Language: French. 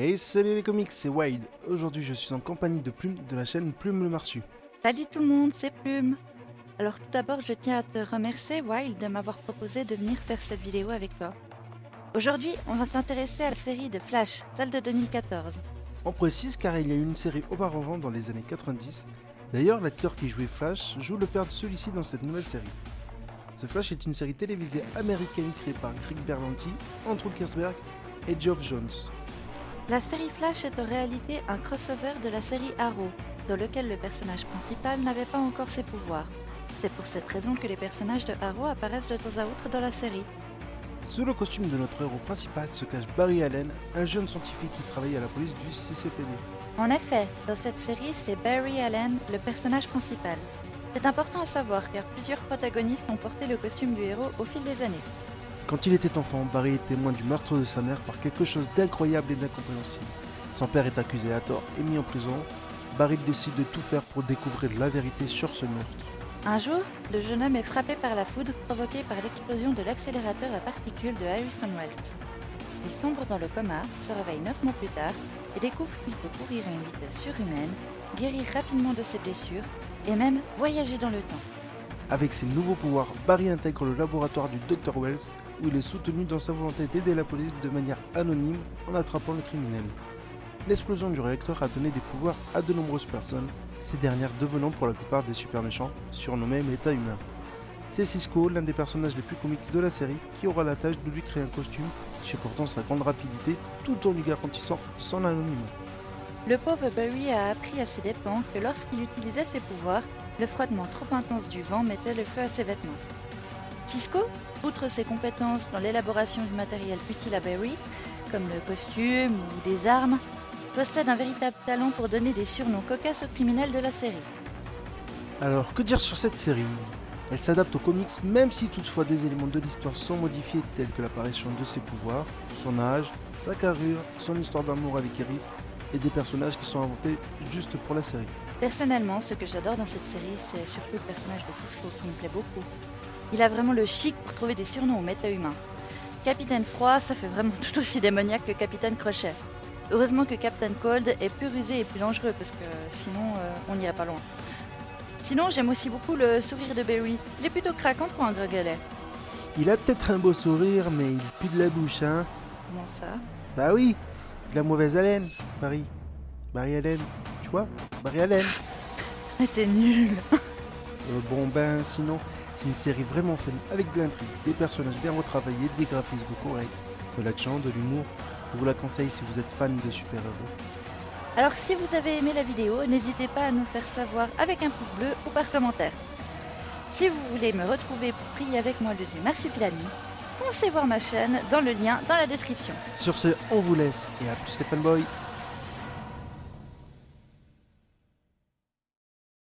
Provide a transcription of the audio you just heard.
Hey, salut les comics, c'est Wild. Aujourd'hui, je suis en compagnie de Plume de la chaîne Plume le Marsu. Salut tout le monde, c'est Plume. Alors tout d'abord, je tiens à te remercier Wild de m'avoir proposé de venir faire cette vidéo avec toi. Aujourd'hui, on va s'intéresser à la série de Flash, celle de 2014. On précise car il y a eu une série auparavant dans les années 90. D'ailleurs, l'acteur qui jouait Flash joue le père de celui-ci dans cette nouvelle série. The Flash est une série télévisée américaine créée par Greg Berlanti, Andrew Kersberg et Geoff Johns. La série Flash est en réalité un crossover de la série Arrow, dans lequel le personnage principal n'avait pas encore ses pouvoirs. C'est pour cette raison que les personnages de Arrow apparaissent de temps à autre dans la série. Sous le costume de notre héros principal se cache Barry Allen, un jeune scientifique qui travaille à la police du CCPD. En effet, dans cette série, c'est Barry Allen, le personnage principal. C'est important à savoir car plusieurs protagonistes ont porté le costume du héros au fil des années. Quand il était enfant, Barry est témoin du meurtre de sa mère par quelque chose d'incroyable et d'incompréhensible. Son père est accusé à tort et mis en prison. Barry décide de tout faire pour découvrir la vérité sur ce meurtre. Un jour, le jeune homme est frappé par la foudre provoquée par l'explosion de l'accélérateur à particules de Harrison Wells. Il sombre dans le coma, se réveille 9 mois plus tard et découvre qu'il peut courir à une vitesse surhumaine, guérir rapidement de ses blessures et même voyager dans le temps. Avec ses nouveaux pouvoirs, Barry intègre le laboratoire du Dr Wells où il est soutenu dans sa volonté d'aider la police de manière anonyme en attrapant le criminel. L'explosion du réacteur a donné des pouvoirs à de nombreuses personnes, ces dernières devenant pour la plupart des super méchants, surnommés méta-humains. C'est Cisco, l'un des personnages les plus comiques de la série, qui aura la tâche de lui créer un costume, supportant sa grande rapidité tout en lui garantissant son anonymat. Le pauvre Barry a appris à ses dépens que lorsqu'il utilisait ses pouvoirs, le frottement trop intense du vent mettait le feu à ses vêtements. Cisco, outre ses compétences dans l'élaboration du matériel utile à Barry, comme le costume ou des armes, possède un véritable talent pour donner des surnoms cocasses aux criminels de la série. Alors, que dire sur cette série? Elle s'adapte aux comics même si toutefois des éléments de l'histoire sont modifiés tels que l'apparition de ses pouvoirs, son âge, sa carrure, son histoire d'amour avec Iris et des personnages qui sont inventés juste pour la série. Personnellement, ce que j'adore dans cette série, c'est surtout le personnage de Cisco qui me plaît beaucoup. Il a vraiment le chic pour trouver des surnoms aux méta-humains. Capitaine Froid, ça fait vraiment tout aussi démoniaque que Capitaine Crochet. Heureusement que Captain Cold est plus rusé et plus dangereux parce que sinon on n'irait pas loin. Sinon j'aime aussi beaucoup le sourire de Barry. Il est plutôt craquant pour un gringalet. Il a peut-être un beau sourire mais il pue de la bouche, hein. Comment ça? Bah oui, de la mauvaise haleine, Barry. Barry Allen, tu vois? Barry Allen. Mais t'es nul. Bon ben sinon, c'est une série vraiment fun avec de l'intrigue, des personnages bien retravaillés, des graphismes corrects, de l'action, de l'humour. Je vous la conseille si vous êtes fan de super-héros. Alors si vous avez aimé la vidéo, n'hésitez pas à nous faire savoir avec un pouce bleu ou par commentaire. Si vous voulez me retrouver pour prier avec moi le dieu Marsupilami, foncez voir ma chaîne dans le lien dans la description. Sur ce, on vous laisse et à plus les fanboys.